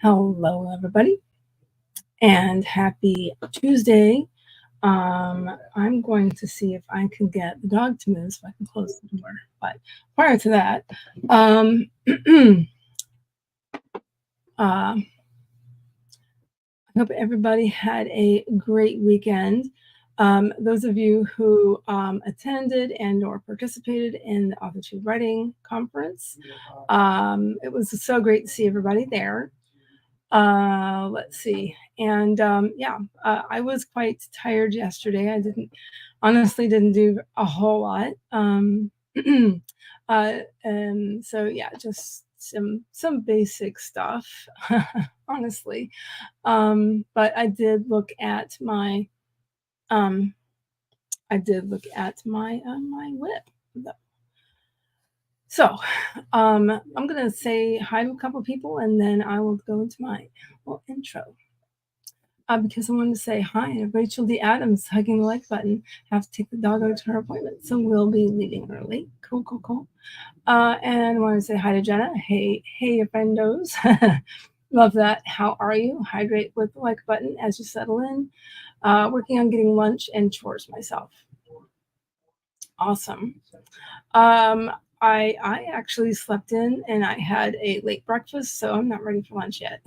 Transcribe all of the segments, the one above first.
Hello, everybody, and happy Tuesday. I'm going to see if I can get the dog to move so I can close the door. But prior to that, I hope everybody had a great weekend. Those of you who attended and or participated in the Authortube Writing Conference, it was so great to see everybody there. Let's see. And I was quite tired yesterday. I honestly didn't do a whole lot. And so yeah, just some basic stuff, honestly. But I did look at my my whip. So I'm going to say hi to a couple of people, and then I will go into my little intro. Because I wanted to say hi, Rachel D. Adams, hugging the like button. Have to take the dog out to her appointment, so we'll be leaving early. Cool. And I want to say hi to Jenna. Hey, friendos. Love that. How are you? Hydrate with the like button as you settle in. Working on getting lunch and chores myself. Awesome. I actually slept in and I had a late breakfast, so I'm not ready for lunch yet.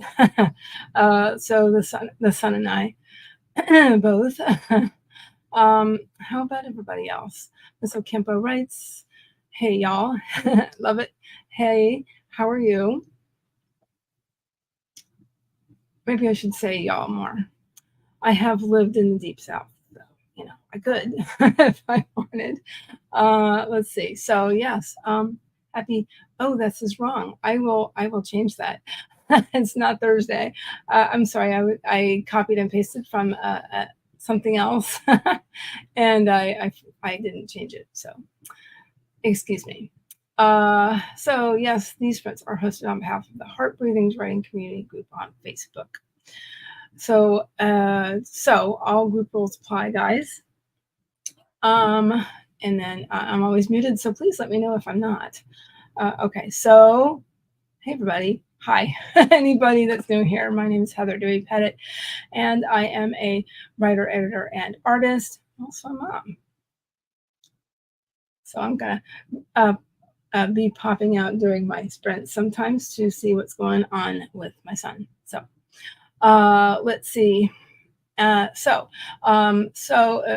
So the son and I both. How about everybody else? Miss Okempo writes, hey y'all, love it. Hey, how are you? Maybe I should say y'all more. I have lived in the Deep South. I could if I wanted. Let's see. So yes, happy. Oh, this is wrong. I will change that. It's not Thursday. I'm sorry. I copied and pasted from something else, and I didn't change it. So excuse me. So yes, these spreads are hosted on behalf of the Heart Breathings Writing Community Group on Facebook. So all group rules apply, guys. And then I'm always muted, so please let me know if I'm not. Okay, so hey everybody, hi. Anybody that's new here, my name is Heather Dewey Pettit, and I am a writer, editor, and artist, also a mom. So I'm gonna be popping out during my sprints sometimes to see what's going on with my son. So let's see.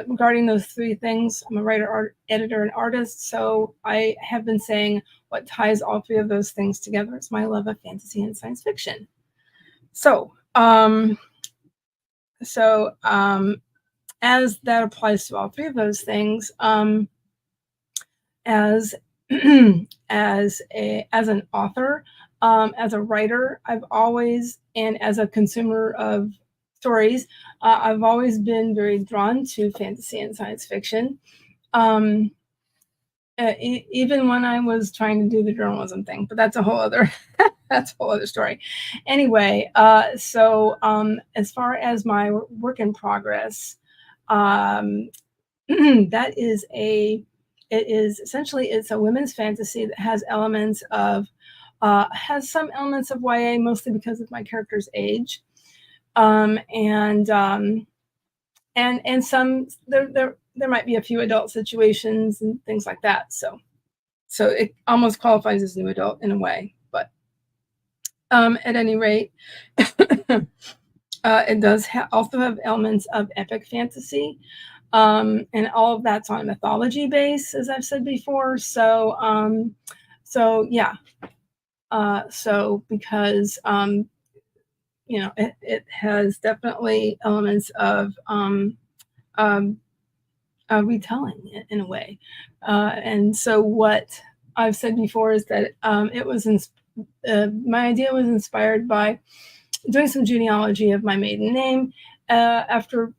Regarding those three things, I'm a writer, editor, and artist. So I have been saying what ties all three of those things together is my love of fantasy and science fiction. So as that applies to all three of those things, as an author, as a writer, I've always, and as a consumer of stories, I've always been very drawn to fantasy and science fiction. Even when I was trying to do the journalism thing, but that's a whole other story. Anyway, so as far as my work in progress, that is it's a women's fantasy that has elements of has some elements of YA, mostly because of my character's age. And some there might be a few adult situations and things like that. So it almost qualifies as new adult in a way, but at any rate, it does also have elements of epic fantasy, and all of that's on a mythology base, as I've said before. So yeah, so because it has definitely elements of retelling in a way. And so what I've said before is that it was my idea was inspired by doing some genealogy of my maiden name. After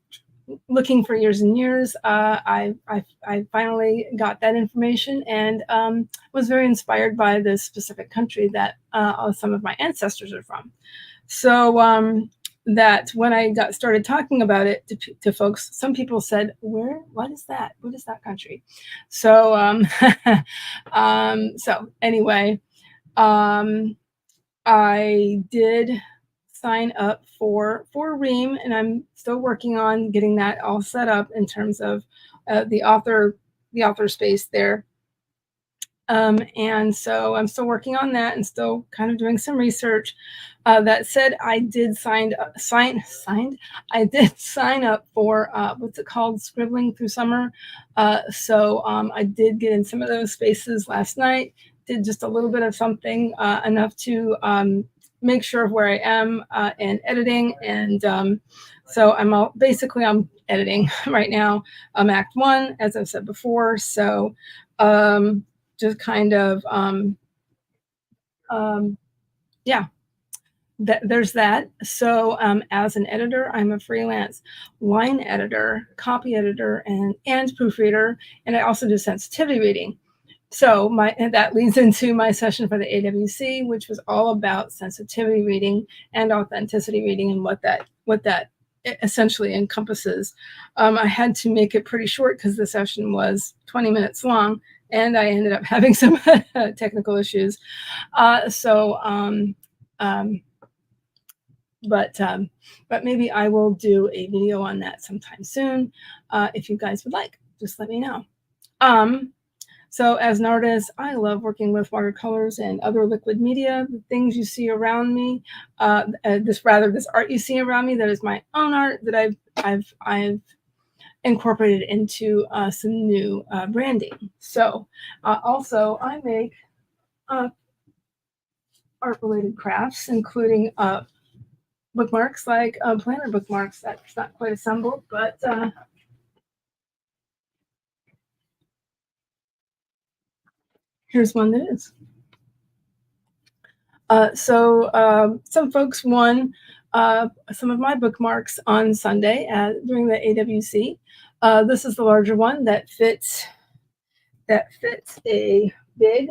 looking for years and years, I finally got that information, and was very inspired by the specific country that some of my ancestors are from. So that when I started talking about it to folks, some people said, what is that? What is that country? So so anyway, I did sign up for Ream, and I'm still working on getting that all set up in terms of the author space there. And so I'm still working on that and still kind of doing some research. That said, I did sign up for what's it called, Scribbling Through Summer. So I did get in some of those spaces last night. Did just a little bit of something, enough to make sure of where I am in editing. And so I'm editing right now. Act 1, as I've said before. So just kind of yeah, there's that. So as an editor, I'm a freelance line editor, copy editor, and proofreader, and I also do sensitivity reading. So that leads into my session for the AWC, which was all about sensitivity reading and authenticity reading and what that essentially encompasses. I had to make it pretty short because the session was 20 minutes long, and I ended up having some technical issues. But maybe I will do a video on that sometime soon. If you guys would like, just let me know. So as an artist, I love working with watercolors and other liquid media. The things you see around me, this art you see around me, that is my own art that I've incorporated into some new branding. So also I make art-related crafts, including bookmarks, like planner bookmarks. That's not quite assembled, but here's one that is. So some folks won some of my bookmarks on Sunday during the AWC. This is the larger one that fits a big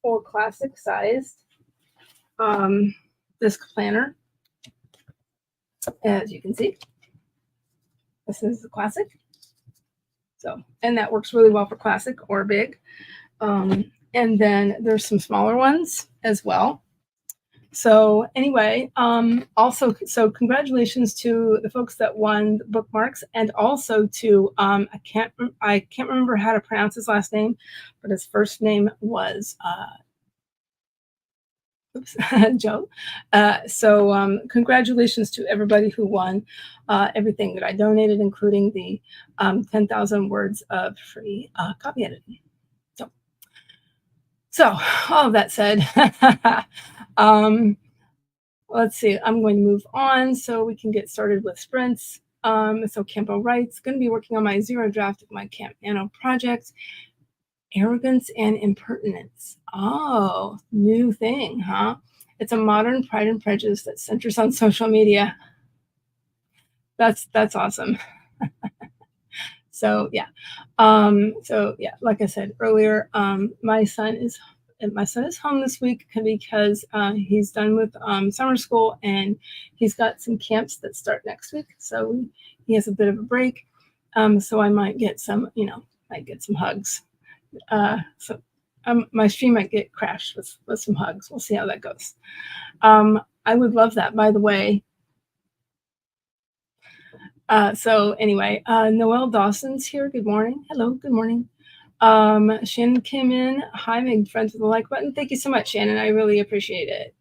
or classic sized disc planner. As you can see, this is the classic. So, and that works really well for classic or big. And then there's some smaller ones as well. So anyway, also, so congratulations to the folks that won the bookmarks, and also to I can't remember how to pronounce his last name, but his first name was Joe. So congratulations to everybody who won everything that I donated, including the 10,000 words of free copy editing. So all of that said, let's see, I'm going to move on so we can get started with sprints. So Campo writes, going to be working on my zero draft of my Camp Nano project. Arrogance and impertinence. Oh, new thing, huh? It's a modern Pride and Prejudice that centers on social media. That's awesome. So yeah, like I said earlier, my son is home this week because he's done with summer school, and he's got some camps that start next week. So he has a bit of a break. So I might get some hugs. So my stream might get crashed with some hugs. We'll see how that goes. I would love that, by the way. So anyway, Noelle Dawson's here. Good morning. Hello, good morning. Shannon came in. Hi, make friends with the like button. Thank you so much, Shannon. I really appreciate it.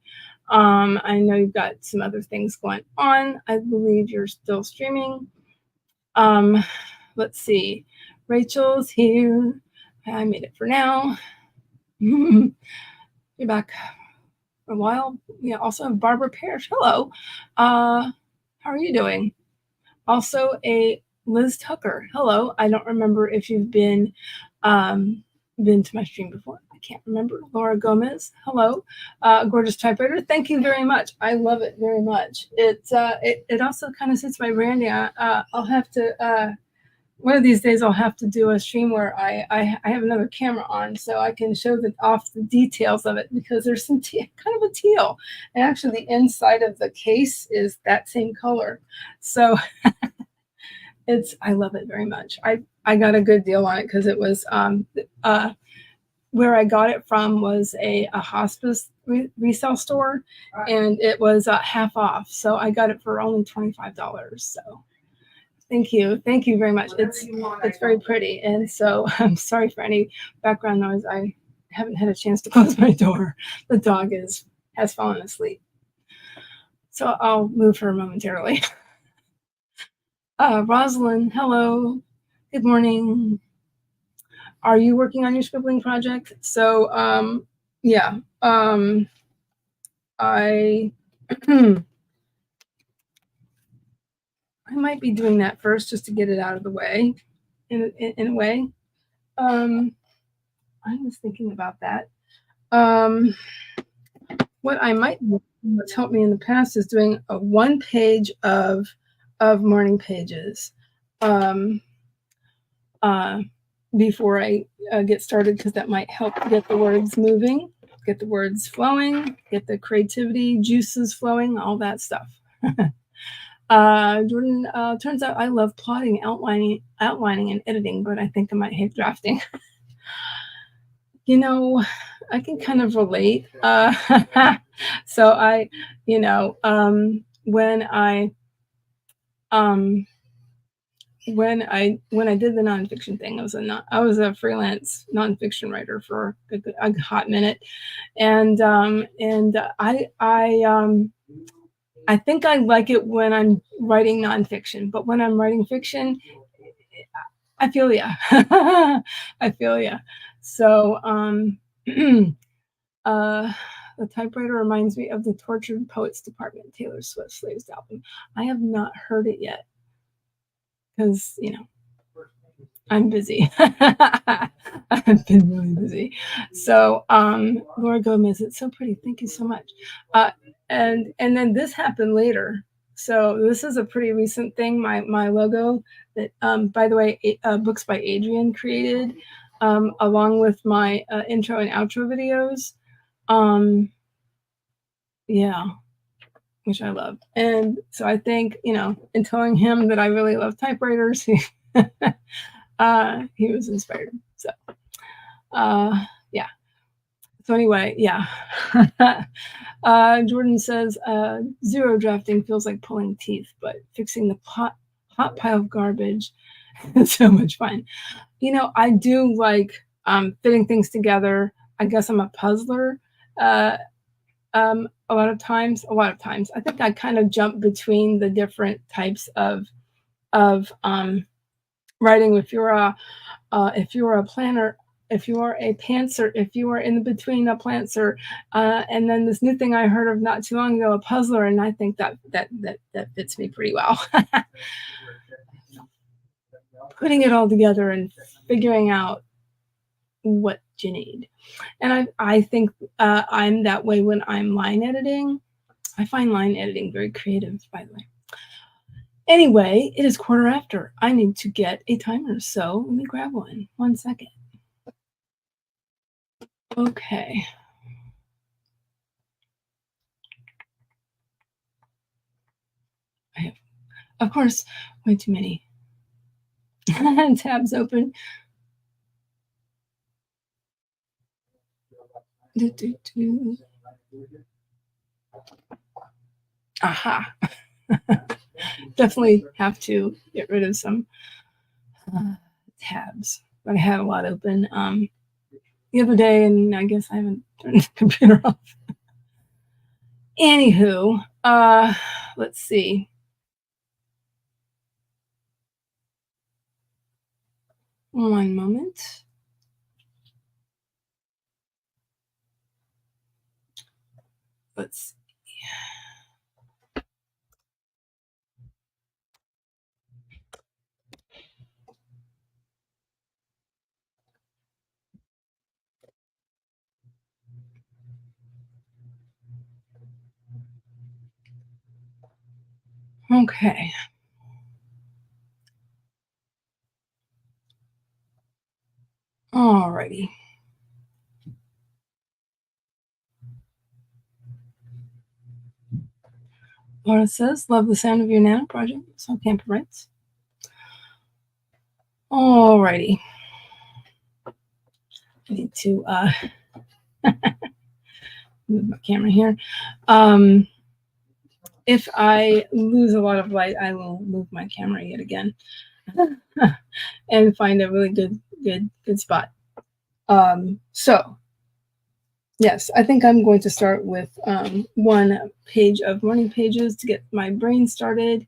I know you've got some other things going on. I believe you're still streaming. Let's see. Rachel's here. I made it for now. You're back for a while. We also have Barbara Parrish. Hello. How are you doing? Also a Liz Tucker. Hello. I don't remember if you've been to my stream before. I can't remember. Laura Gomez. Hello. Gorgeous typewriter. Thank you very much. I love it very much. It also kind of suits my branding. I'll have to one of these days I'll have to do a stream where I have another camera on so I can show off the details of it, because there's some kind of a teal, and actually the inside of the case is that same color. So I love it very much. I got a good deal on it because it was where I got it from was a hospice resale store, and it was half off. So I got it for only $25. So thank you very much. It's very pretty, and so I'm sorry for any background noise. I haven't had a chance to close my door. The dog has fallen asleep, so I'll move her momentarily. Rosalind, hello, good morning. Are you working on your scribbling project? So yeah, I I might be doing that first just to get it out of the way in a way. I was thinking about that. What I might do, what's helped me in the past, is doing a 1 page of morning pages before I get started, because that might help get the words moving, get the words flowing, get the creativity juices flowing, all that stuff. Jordan, turns out I love plotting, outlining, and editing, but I think I might hate drafting. You know, I can kind of relate. So I, when I did the nonfiction thing, I was a freelance nonfiction writer for a hot minute, and I think I like it when I'm writing nonfiction, but when I'm writing fiction, I feel ya. I feel ya. So the typewriter reminds me of the Tortured Poets Department, Taylor Swift's latest album. I have not heard it yet because, I'm busy. I've been really busy. So Laura Gomez, it's so pretty. Thank you so much. And then this happened later. So this is a pretty recent thing. My logo that, by the way, Books by Adrian created, along with my intro and outro videos. Yeah, which I love. And so I think, in telling him that I really love typewriters, he was inspired. So yeah. So anyway, yeah. Jordan says, zero drafting feels like pulling teeth, but fixing the hot pile of garbage is so much fun. I do like fitting things together. I guess I'm a puzzler. A lot of times, I think I kind of jump between the different types of writing. If you're a planner, if you are a pantser, if you are in between a plantser, and then this new thing I heard of not too long ago, a puzzler, and I think that fits me pretty well. Putting it all together and figuring out what you need. And I think I'm that way when I'm line editing. I find line editing very creative, by the way. Anyway, it is 1:15. I need to get a timer, so let me grab one. 1 second. Okay. I have, of course, way too many tabs open. Aha. Definitely have to get rid of some tabs, but I had a lot open the other day, and I guess I haven't turned the computer off. Anywho, let's see. One moment. Let's see. Okay. Alrighty. Laura says, love the sound of your nano project. So Camper writes. Alrighty. I need to move my camera here. If I lose a lot of light, I will move my camera yet again and find a really good spot. So yes, I think I'm going to start with one page of morning pages to get my brain started,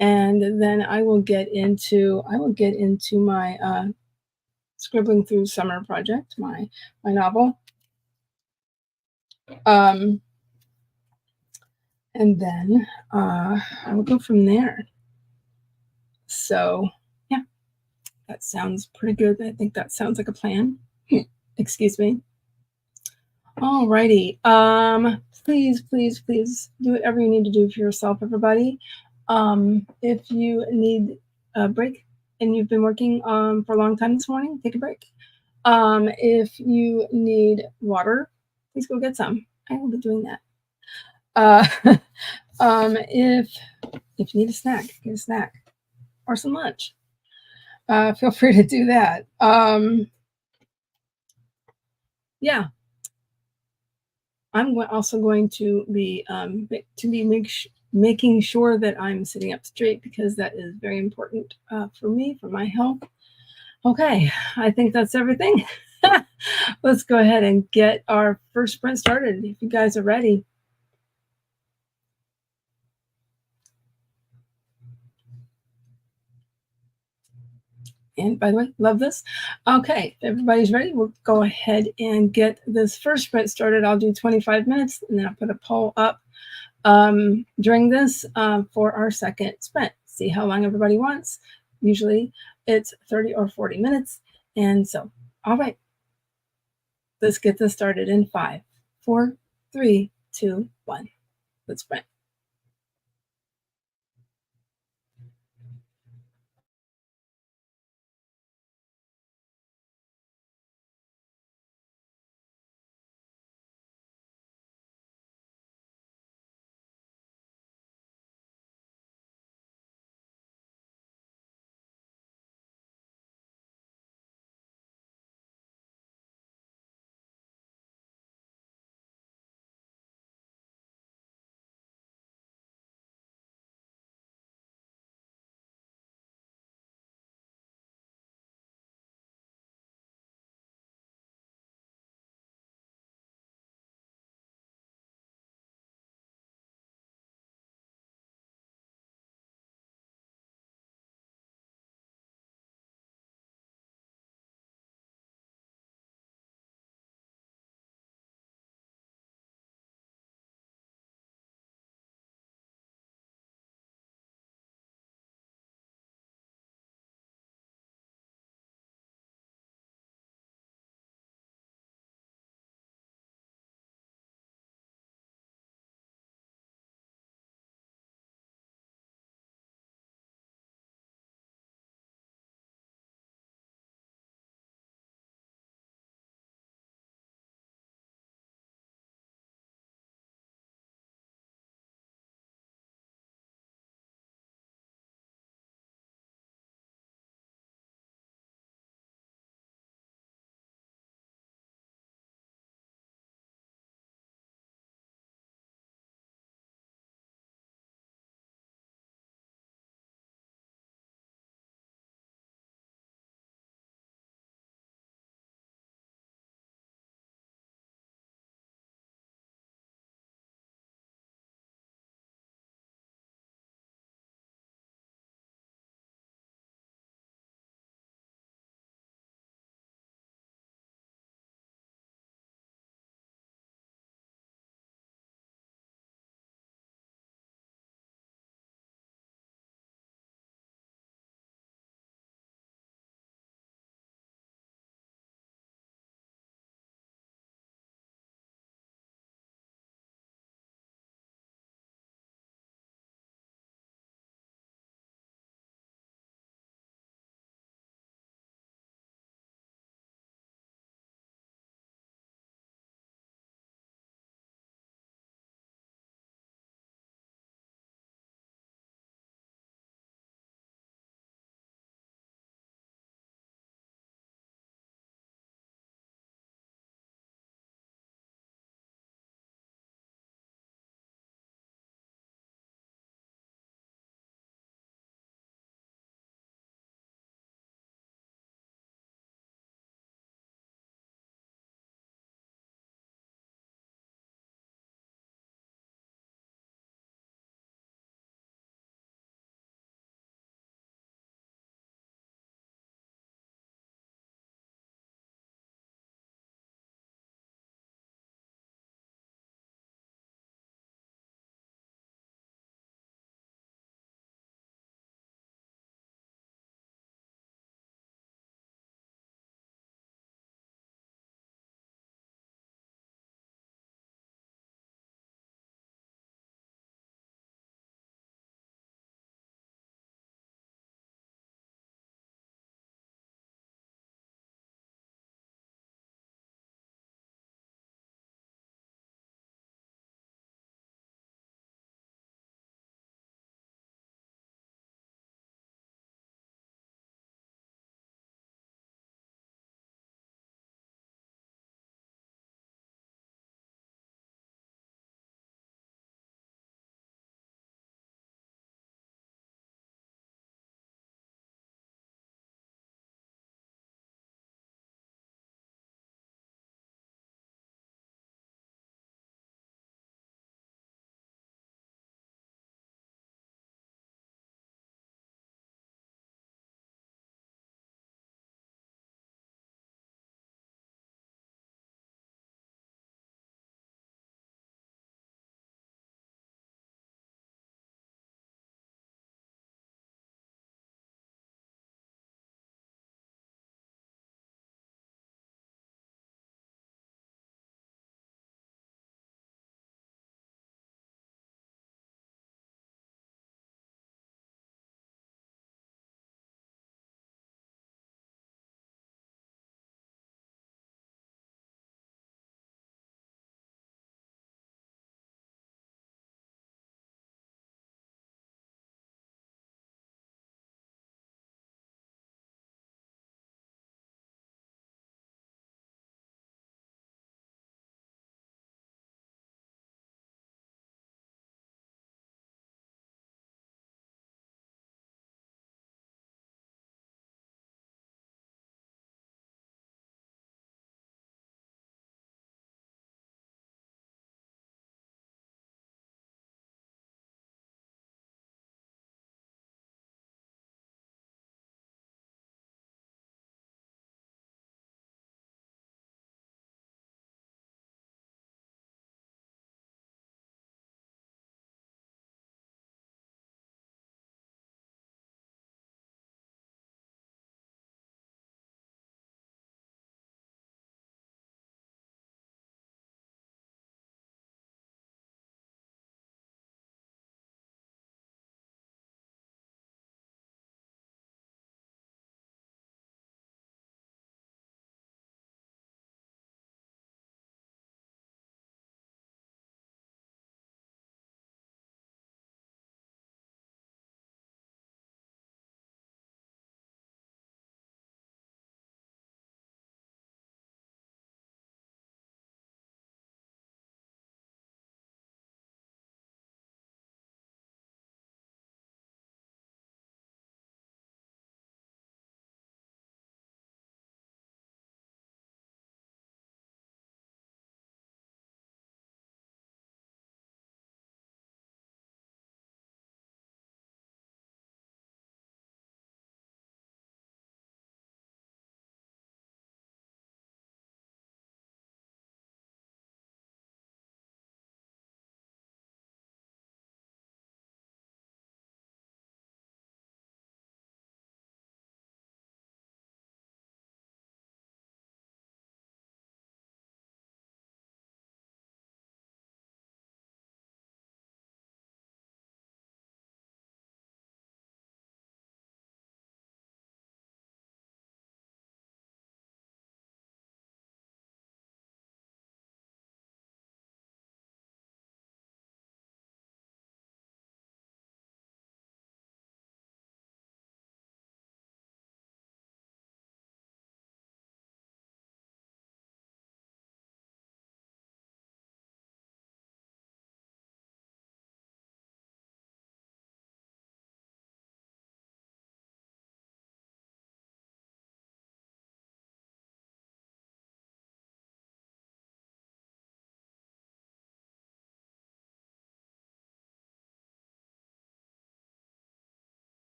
and then I will get into my scribbling through summer project, my novel, and then I will go from there. So yeah, that sounds pretty good. I think that sounds like a plan. Excuse me. Alrighty. Please, please, please do whatever you need to do for yourself, everybody. If you need a break and you've been working for a long time this morning, take a break. If you need water, please go get some. I will be doing that. If you need a snack, get a snack or some lunch. Feel free to do that. Yeah. I'm also going to be making sure that I'm sitting up straight because that is very important for me, for my health. Okay, I think that's everything. Let's go ahead and get our first sprint started if you guys are ready. And by the way, love this. Okay, if everybody's ready, we'll go ahead and get this first sprint started. I'll do 25 minutes and then I'll put a poll up during this for our second sprint. See how long everybody wants. Usually it's 30 or 40 minutes. And so, all right, let's get this started in 5, 4, 3, 2, 1. Let's sprint.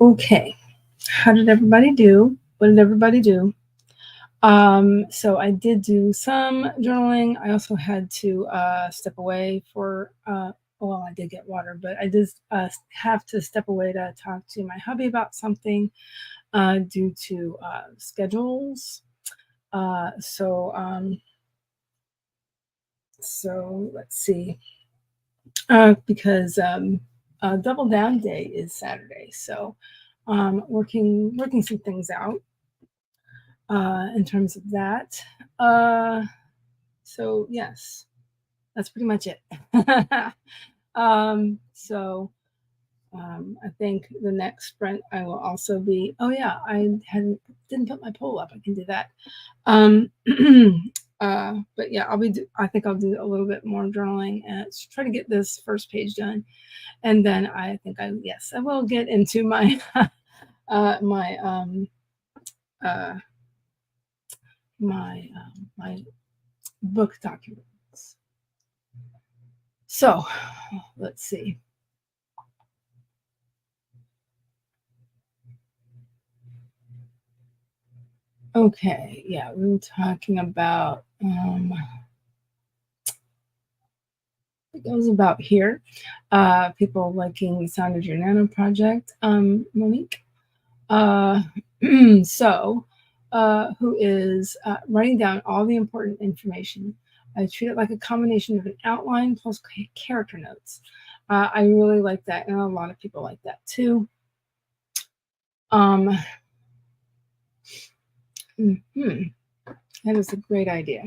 Okay, how did everybody do? What did everybody do? So I did do some journaling. I also had to step away for, well, I did get water, but I did have to step away to talk to my hubby about something due to schedules. So let's see, because Double Down Day is Saturday, so working some things out in terms of that. So yes, that's pretty much it. I think the next sprint I will also be. Oh yeah, I didn't put my poll up. I can do that. But yeah, I think I'll do a little bit more journaling and try to get this first page done, and then I think I will get into my my book documents. So let's see. Okay, yeah, we were talking about it goes about here. People liking the sound of your nano project, Monique. So, who is writing down all the important information. I treat it like a combination of an outline plus character notes. I really like that, and a lot of people like that too. That is a great idea.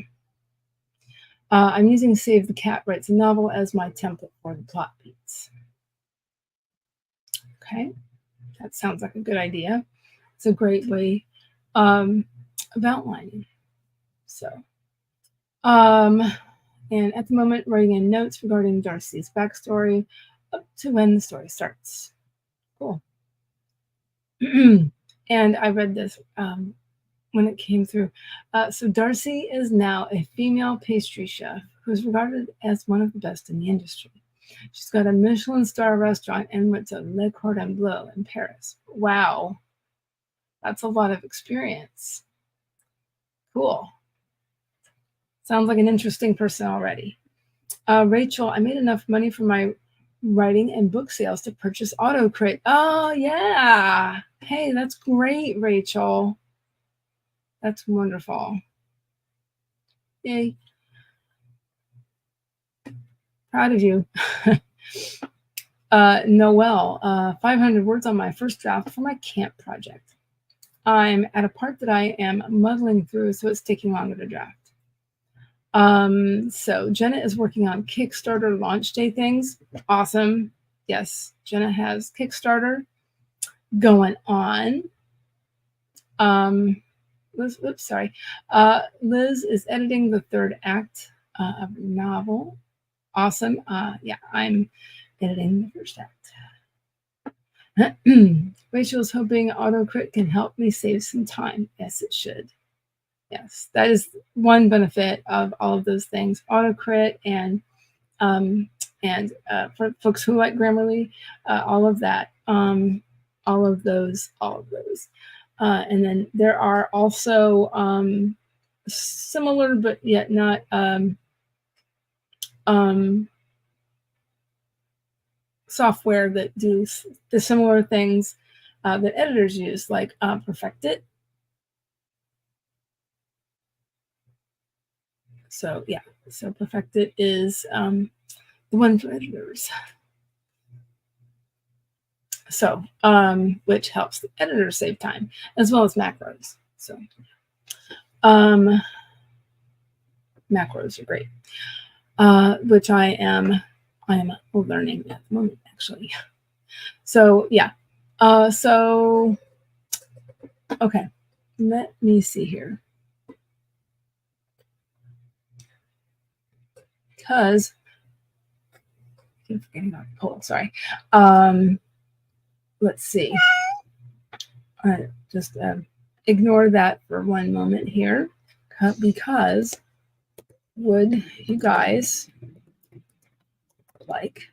I'm using Save the Cat Writes a Novel as my template for the plot beats. Okay, that sounds like a good idea. It's a great way of outlining. So, and at the moment, writing in notes regarding Darcy's backstory up to when the story starts. Cool. And I read this when it came through. So Darcy is now a female pastry chef who's regarded as one of the best in the industry. She's got a Michelin star restaurant and went to Le Cordon Bleu in Paris. Wow. That's a lot of experience. Cool. Sounds like an interesting person already. Rachel, I made enough money from my writing and book sales to purchase Autocrit. Oh, yeah. Hey, that's great, Rachel. That's wonderful. Yay. Proud of you. Noelle, 500 words on my first draft for my camp project. I'm at a part that I am muddling through, so it's taking longer to draft. So Jenna is working on Kickstarter launch day things. Awesome. Yes, Jenna has Kickstarter going on. Liz is editing the third act of the novel. Awesome. Yeah, I'm editing the first act. Rachel's hoping Autocrit can help me save some time. Yes, it should. Yes, that is one benefit of all of those things. Autocrit and for folks who like Grammarly, all of that, all of those. And then there are also similar but yet not software that do the similar things that editors use, like Perfectit. So yeah, so Perfectit is the one for editors. So which helps the editors save time as well as macros. So macros are great, which I am learning at the moment, actually. So yeah, so okay, let me see here, because I keep forgetting about the poll. Sorry. Let's see. Just ignore that for one moment here, because would you guys like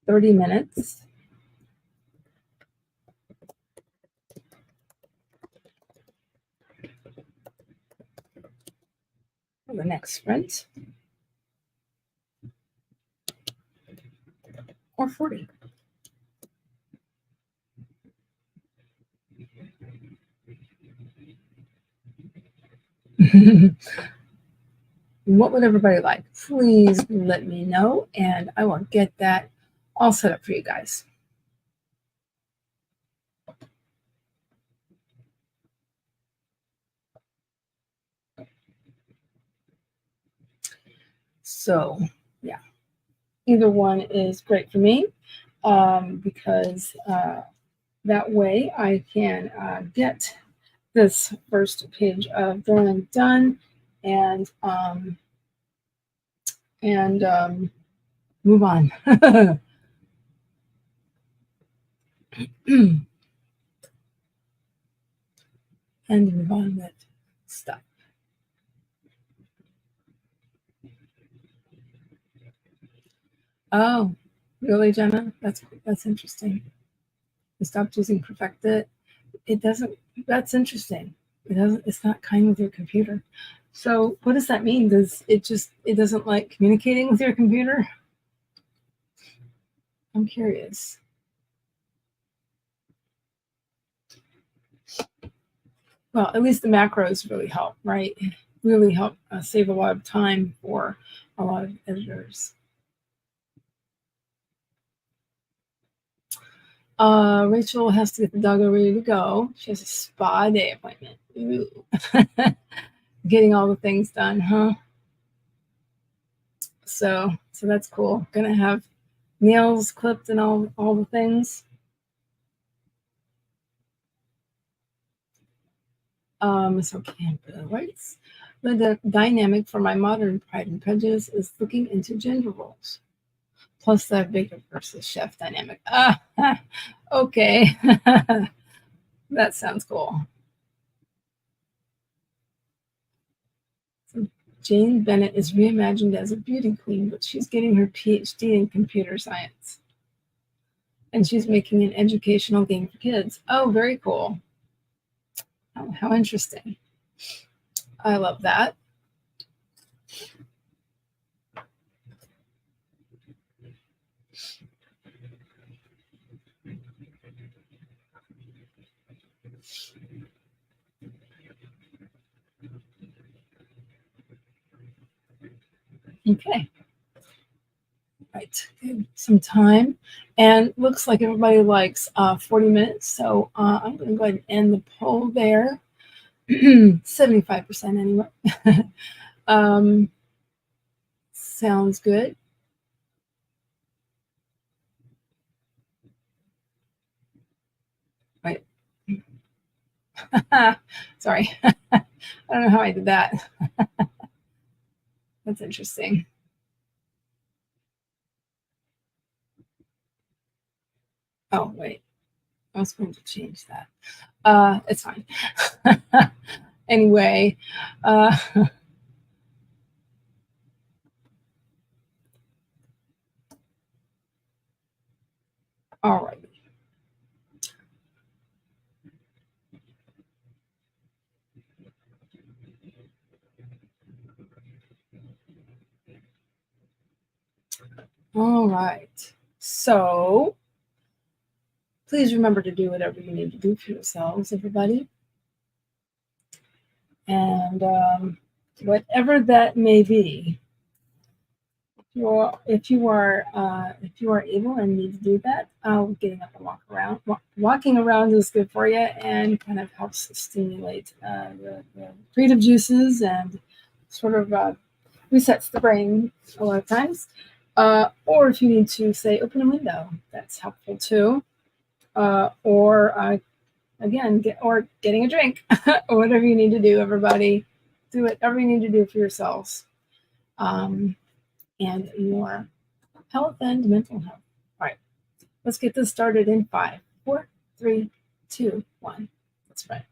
30 minutes. For the next sprint. Or 40. What would everybody like? Please let me know, and I will get that all set up for you guys. So, yeah, either one is great for me because that way I can get this first page of drawing done and move on. And move on with stuff. Oh, really, Jenna? That's interesting. You stopped using Perfected. It doesn't. That's interesting. It doesn't. It's not kind with your computer. So what does that mean? Does it doesn't like communicating with your computer? I'm curious. Well, at least the macros really help, right? Really help save a lot of time for a lot of editors. Rachel has to get the doggo ready to go. She has a spa day appointment. Ooh. Getting all the things done, huh? So that's cool. Gonna have nails clipped and all the things. So Canva writes, the dynamic for my modern Pride and Prejudice is looking into gender roles, plus the baker versus chef dynamic. Okay. That sounds cool. So Jane Bennett is reimagined as a beauty queen, but she's getting her PhD in computer science. And she's making an educational game for kids. Oh, very cool. How interesting. I love that. Okay. Right, good. Some time. And looks like everybody likes 40 minutes. So I'm going to go ahead and end the poll there. 75% anyway. Sounds good. Right. Sorry. I don't know how I did that. That's interesting. Oh, wait. I was going to change that. It's fine. Anyway, all right. All right. So please remember to do whatever you need to do for yourselves, everybody. And whatever that may be, if you are able and need to do that, getting up and walking around is good for you and kind of helps stimulate the creative juices and sort of resets the brain a lot of times. Or if you need to, say, open a window, that's helpful too. Or again, getting a drink, or whatever you need to do, everybody. Do whatever you need to do for yourselves and your health and mental health. All right, let's get this started in 5, 4, 3, 2, 1. Let's try.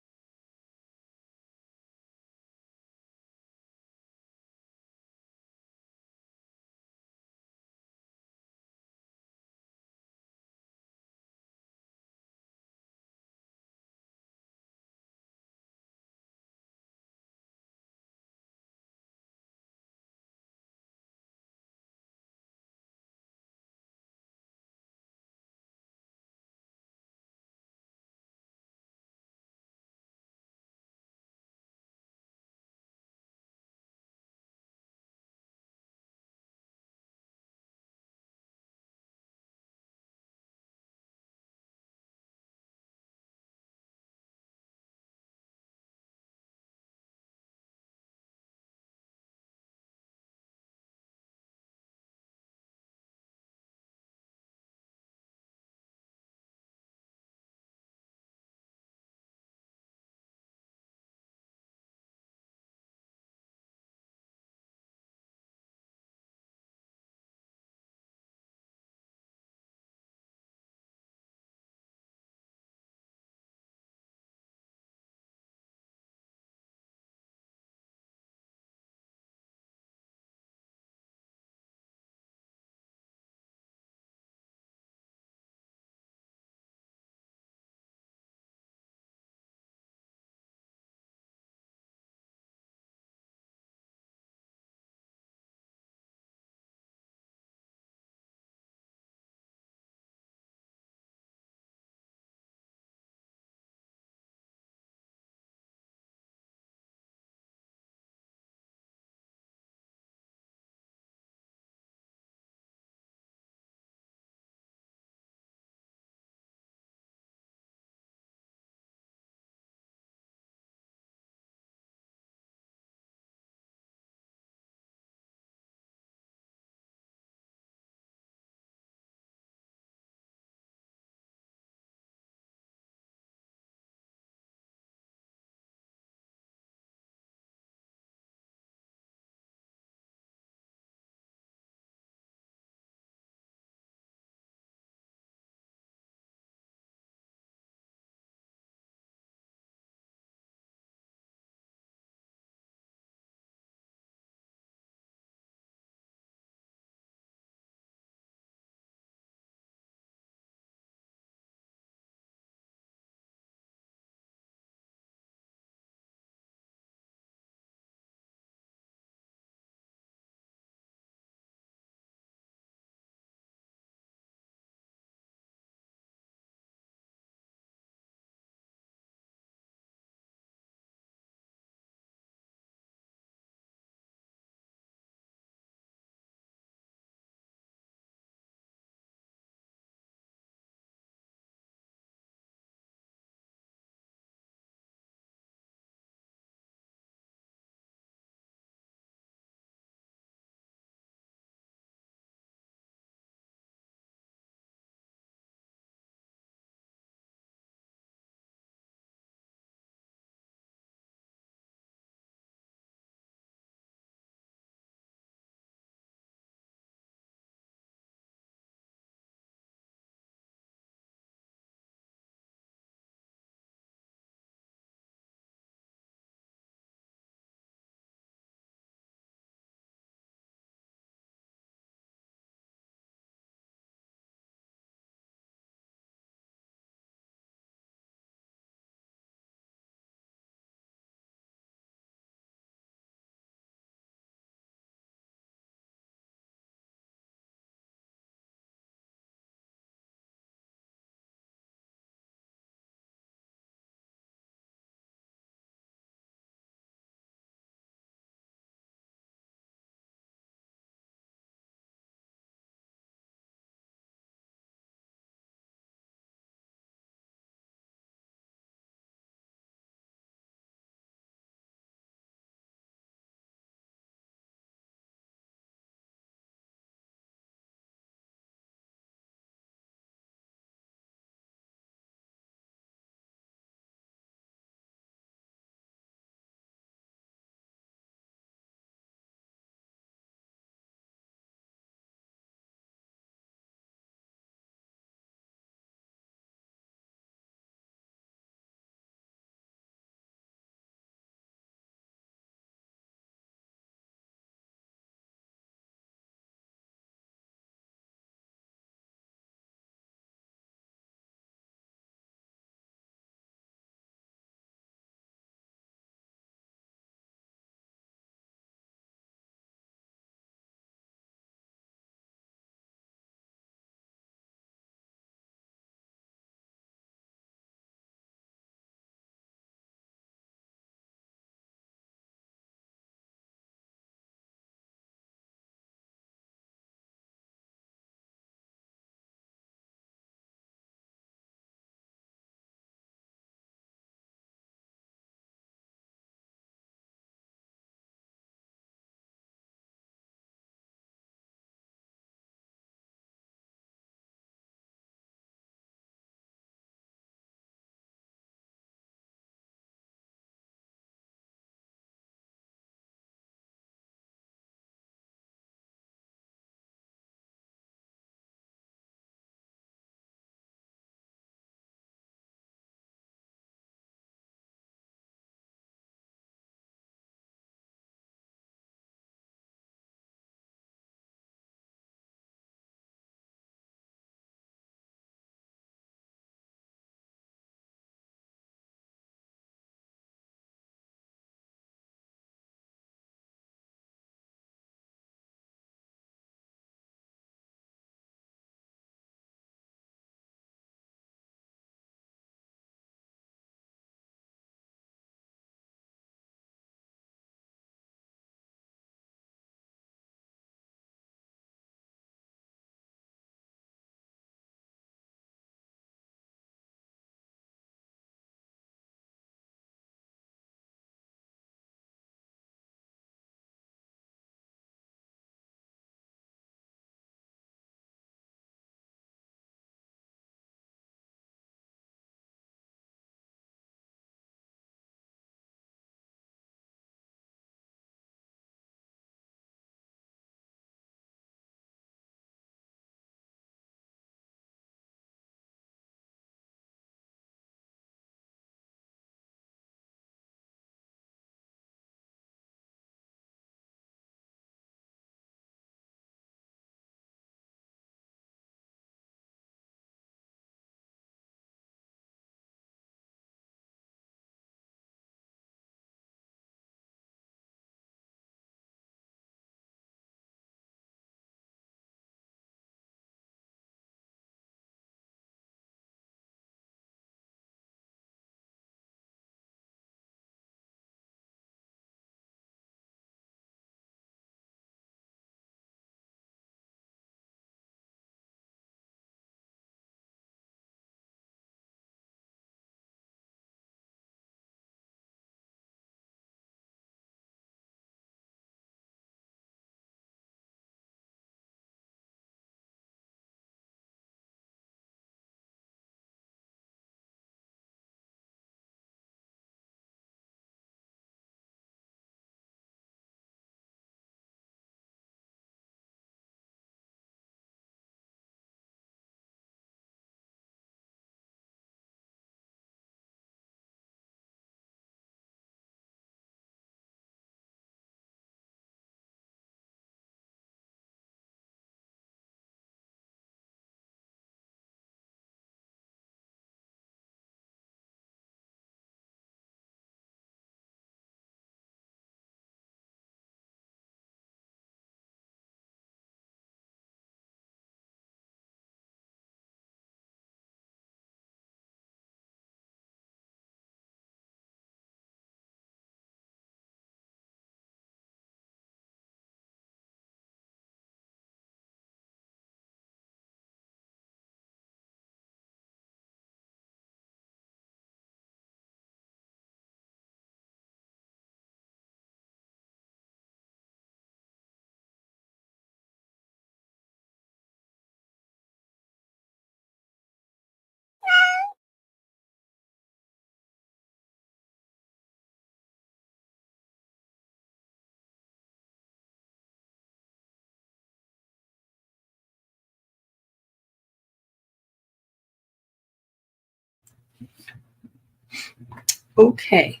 Okay.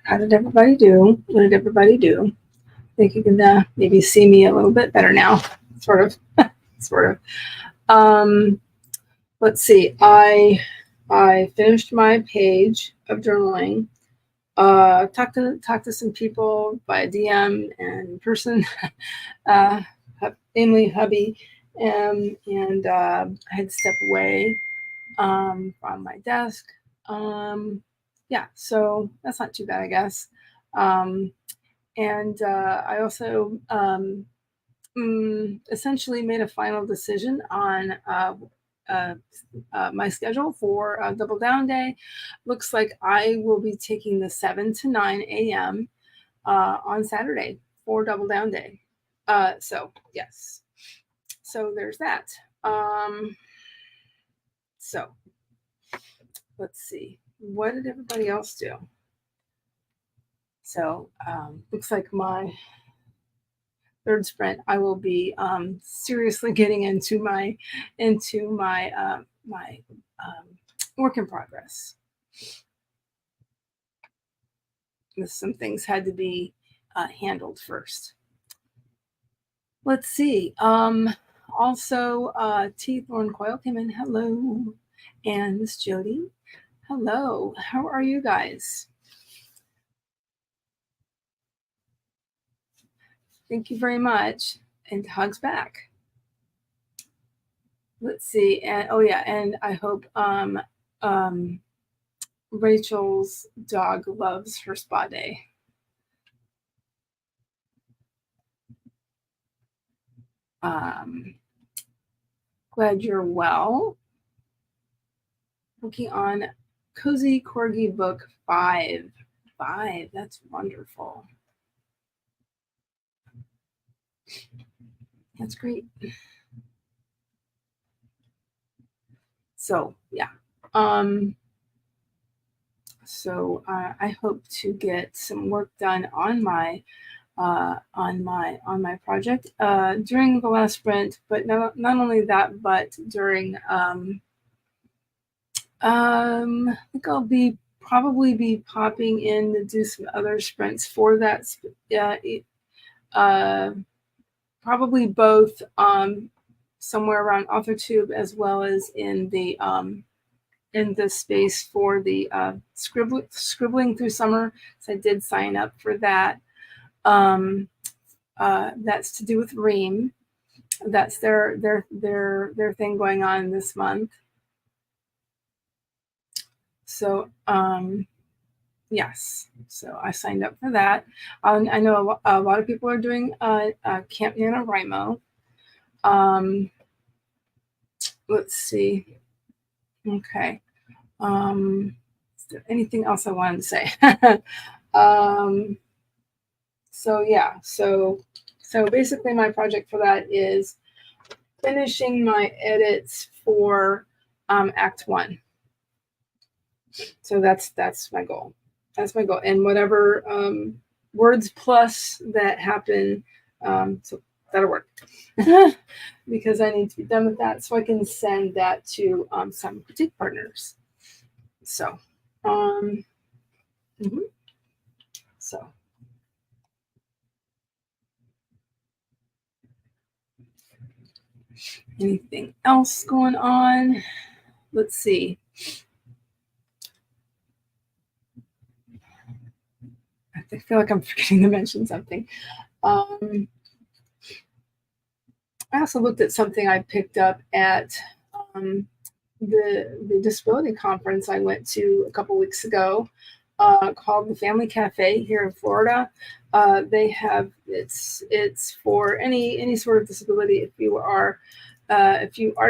How did everybody do? What did everybody do? I think you can maybe see me a little bit better now. Sort of. Sort of. Let's see. I finished my page of journaling. Talked to some people by DM and in person. Family, hubby, and I had to step away from my desk. Yeah, so that's not too bad, I guess. And I also essentially made a final decision on my schedule for Double Down Day. Looks like I will be taking the 7 to 9 a.m. On Saturday for Double Down Day. So yes, so there's that. So let's see, what did everybody else do? So looks like my third sprint, I will be seriously getting into my work in progress. Some things had to be handled first. Let's see. Also, T. Thorn Coil came in. Hello. And Miss Jody. Hello. How are you guys? Thank you very much. And hugs back. Let's see. And oh yeah, and I hope Rachel's dog loves her spa day. Glad you're well. Working on Cozy Corgi book 5. That's wonderful. That's great. So yeah. So I hope to get some work done on my project during the last sprint, but not only that, but during I think I'll probably be popping in to do some other sprints for that. Probably both somewhere around Authortube as well as in the space for the scribbling through summer. So I did sign up for that. That's to do with Ream. That's their thing going on this month. So yes, so I signed up for that. I know a lot of people are doing Camp NaNoWriMo. Let's see. Okay. Is there anything else I wanted to say? So yeah, so basically my project for that is finishing my edits for Act 1. So that's my goal. That's my goal. And whatever words plus that happen, so that'll work. Because I need to be done with that so I can send that to some critique partners. So, so. Anything else going on? Let's see. I feel like I'm forgetting to mention something. I also looked at something I picked up at the disability conference I went to a couple weeks ago, called the Family Cafe here in Florida. They have it's for any sort of disability. If you are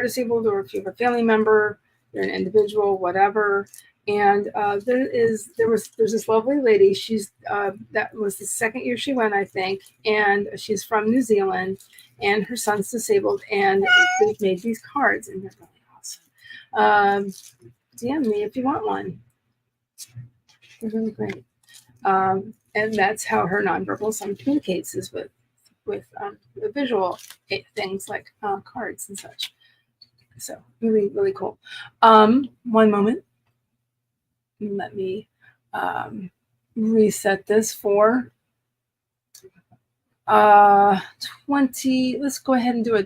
disabled, or if you have a family member, you're an individual, whatever. And there's this lovely lady. She's that was the second year she went, I think, and she's from New Zealand, and her son's disabled, and they've made these cards, and they're really awesome. DM me if you want one. They're really great. And that's how her nonverbal son communicates, is with visual things like cards and such. So really, really cool. One moment. Let me reset this for 20. Let's go ahead and do a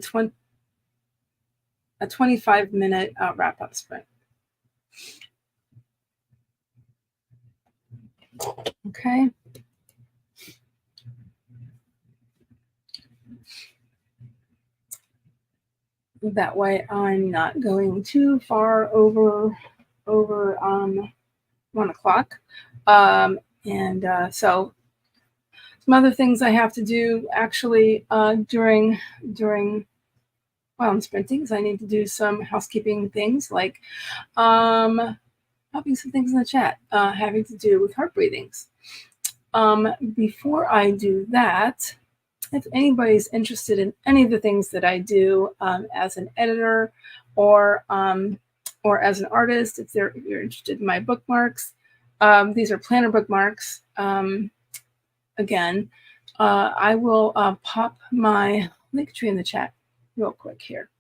25-minute wrap up sprint. Okay. That way I'm not going too far over 1 o'clock. So some other things I have to do actually during while I'm sprinting is I need to do some housekeeping things like popping some things in the chat having to do with heart breathings. Before I do that, if anybody's interested in any of the things that I do as an editor or as an artist, if you're interested in my bookmarks, these are planner bookmarks. Again, I will pop my link tree in the chat real quick here.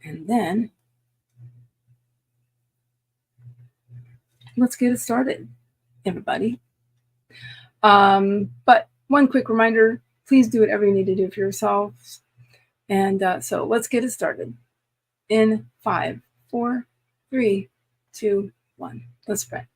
And then let's get it started, everybody. But one quick reminder, please do whatever you need to do for yourselves. And so let's get it started. In 5, 4, 3, 2, 1. Let's pray.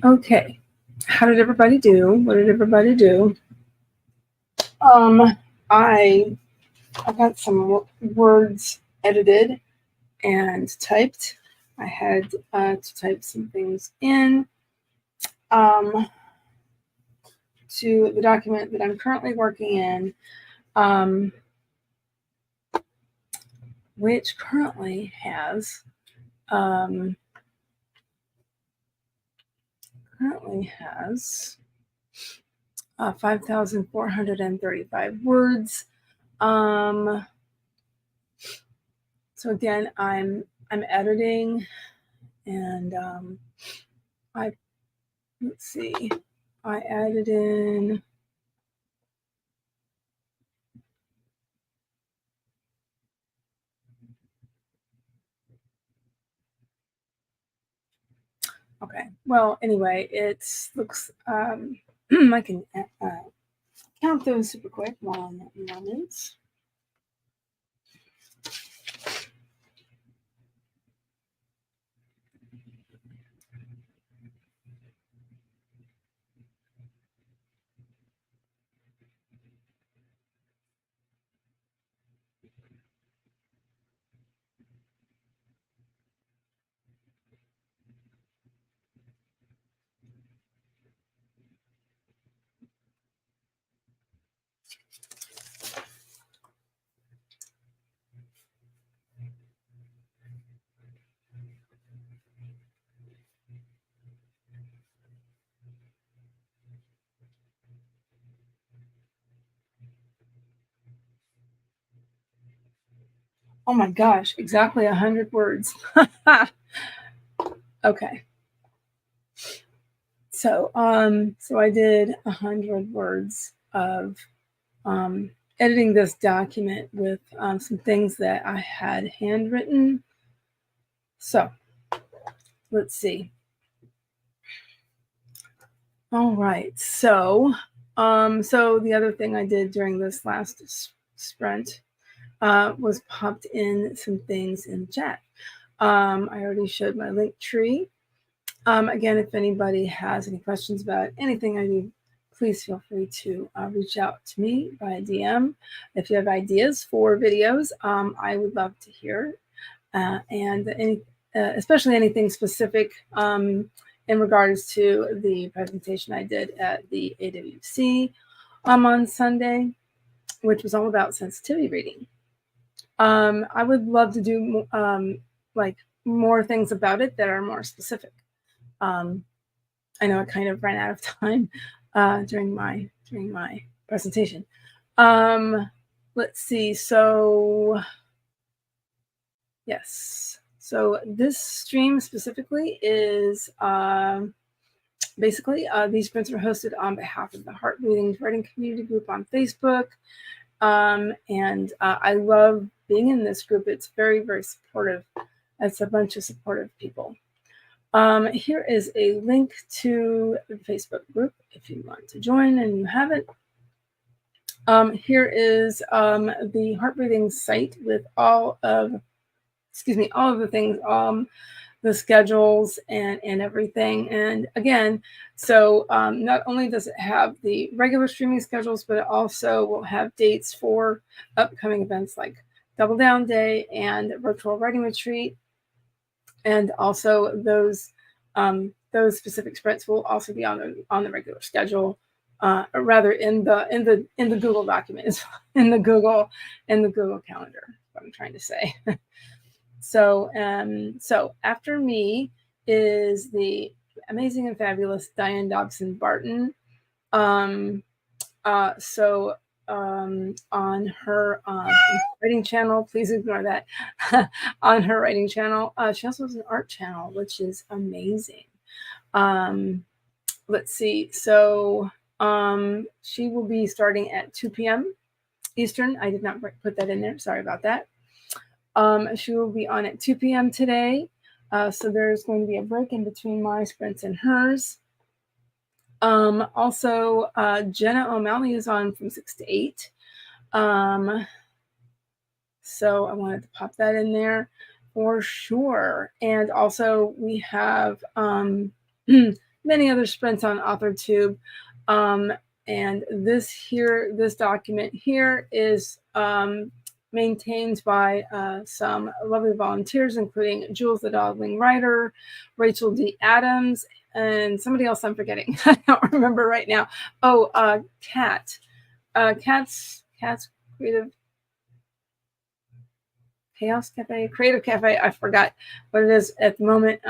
Okay, how did everybody do? What did everybody do? I got some words edited and typed. I had to type some things in to the document that I'm currently working in, which currently has 5,435 words. So again, I'm editing, and let's see, I added in. Okay. Well, anyway, it looks. I can count those super quick. 1 moment. Oh my gosh, exactly 100 words. Okay. So I did 100 words of editing this document with some things that I had handwritten. So let's see. All right. So the other thing I did during this last sprint was popped in some things in chat. I already showed my link tree. Again, if anybody has any questions about anything I do, please feel free to reach out to me via DM. If you have ideas for videos, I would love to hear, and especially anything specific in regards to the presentation I did at the AWC on Sunday, which was all about sensitivity reading. I would love to do like more things about it that are more specific. I know I kind of ran out of time during my presentation. Let's see. So yes. So this stream specifically is basically these sprints are hosted on behalf of the Heart Breathing Writing Community Group on Facebook. And I love being in this group. It's very, very supportive. It's a bunch of supportive people. Here is a link to the Facebook group if you want to join and you haven't. Here is the Heart Breathing site with all of the things, the schedules and everything. And again, so not only does it have the regular streaming schedules, but it also will have dates for upcoming events like Double Down Day and Virtual Writing Retreat. And also those specific sprints will also be on the regular schedule, or rather in the Google documents, in the Google Calendar. What I'm trying to say. So after me is the amazing and fabulous Diane Dobson Barton. On her writing channel, please ignore that. On her writing channel, she also has an art channel, which is amazing. Let's see. So she will be starting at 2 p.m. Eastern. I did not put that in there. Sorry about that. She will be on at 2 p.m. today. So there's going to be a break in between my sprints and hers. Also, Jenna O'Malley is on from 6 to 8. So I wanted to pop that in there for sure. And also we have many other sprints on Authortube. And this document here is maintained by some lovely volunteers, including Jules the Dogwing Writer, Rachel D. Adams, and somebody else I'm forgetting. I don't remember right now. Oh, Kat. Kat's Creative Chaos Cafe, Creative Cafe. I forgot what it is at the moment.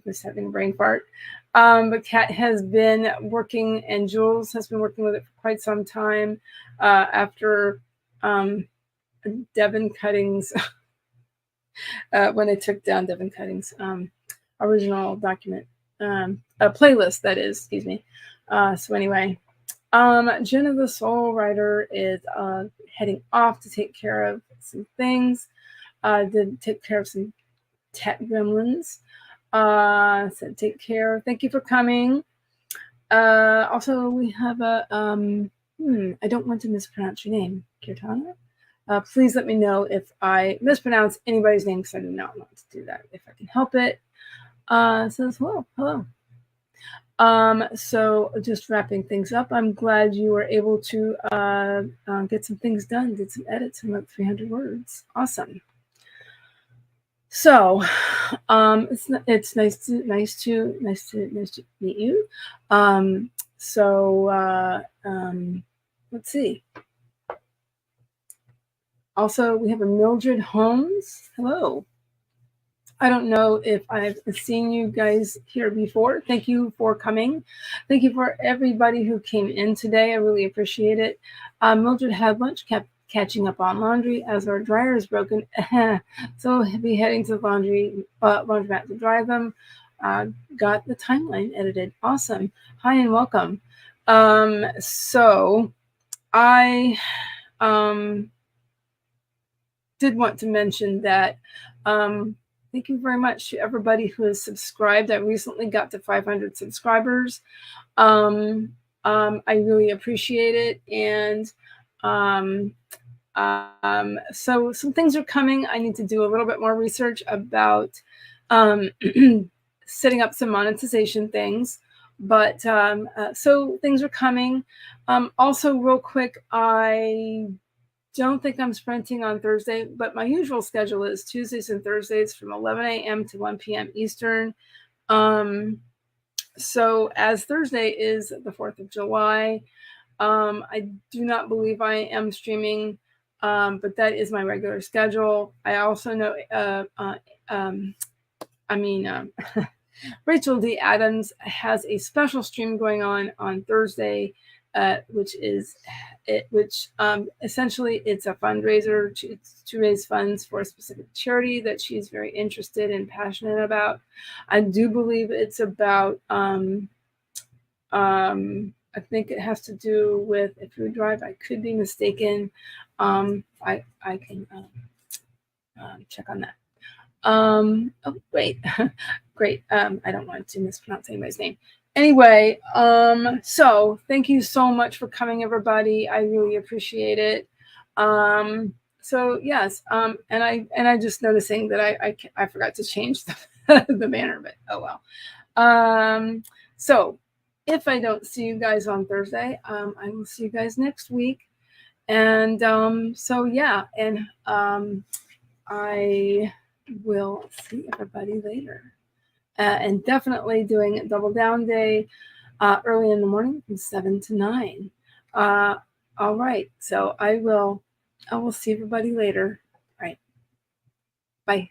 Just having a brain fart. But Kat has been working, and Jules has been working with it for quite some time. After Devin Cutting's, when I took down Devin Cutting's original document, a playlist, that is, excuse me. So anyway, Jenna the Soul Writer is heading off to take care of some things. Did take care of some tech gremlins. Said take care. Thank you for coming. Also, we have a I don't want to mispronounce your name, Kirtana. Please let me know if I mispronounce anybody's name, because I do not want to do that if I can help it. Says hello. So just wrapping things up, I'm glad you were able to get some things done, did some edits in like 300 words. Awesome. So it's nice to meet you. Let's see. Also, we have a Mildred Holmes. Hello. I don't know if I've seen you guys here before. Thank you for coming. Thank you for everybody who came in today. I really appreciate it. Mildred had lunch, kept catching up on laundry as our dryer is broken. So we'll be heading to the laundromat to dry them. Got the timeline edited. Awesome. Hi and welcome. So I did want to mention that thank you very much to everybody who has subscribed. I recently got to 500 subscribers. I really appreciate it. And so some things are coming. I need to do a little bit more research about setting up some monetization things. But so things are coming. Also, real quick, I don't think I'm sprinting on Thursday, but my usual schedule is Tuesdays and Thursdays from 11 a.m. to 1 p.m. Eastern. So as Thursday is the 4th of July, I do not believe I am streaming, but that is my regular schedule. I also know, Rachel D. Adams has a special stream going on Thursday, which essentially it's a fundraiser to raise funds for a specific charity that she's very interested and passionate about. I do believe it's about, I think it has to do with a food drive. I could be mistaken. I can check on that. Oh, great. Great. I don't want to mispronounce anybody's name. Anyway, so thank you so much for coming, everybody. I really appreciate it. So yes, and I just noticing that I forgot to change the banner, but oh well. So if I don't see you guys on Thursday, I will see you guys next week. And so yeah, and I will see everybody later. And definitely doing a double down day early in the morning from 7 to 9. All right. So I will see everybody later. All right. Bye.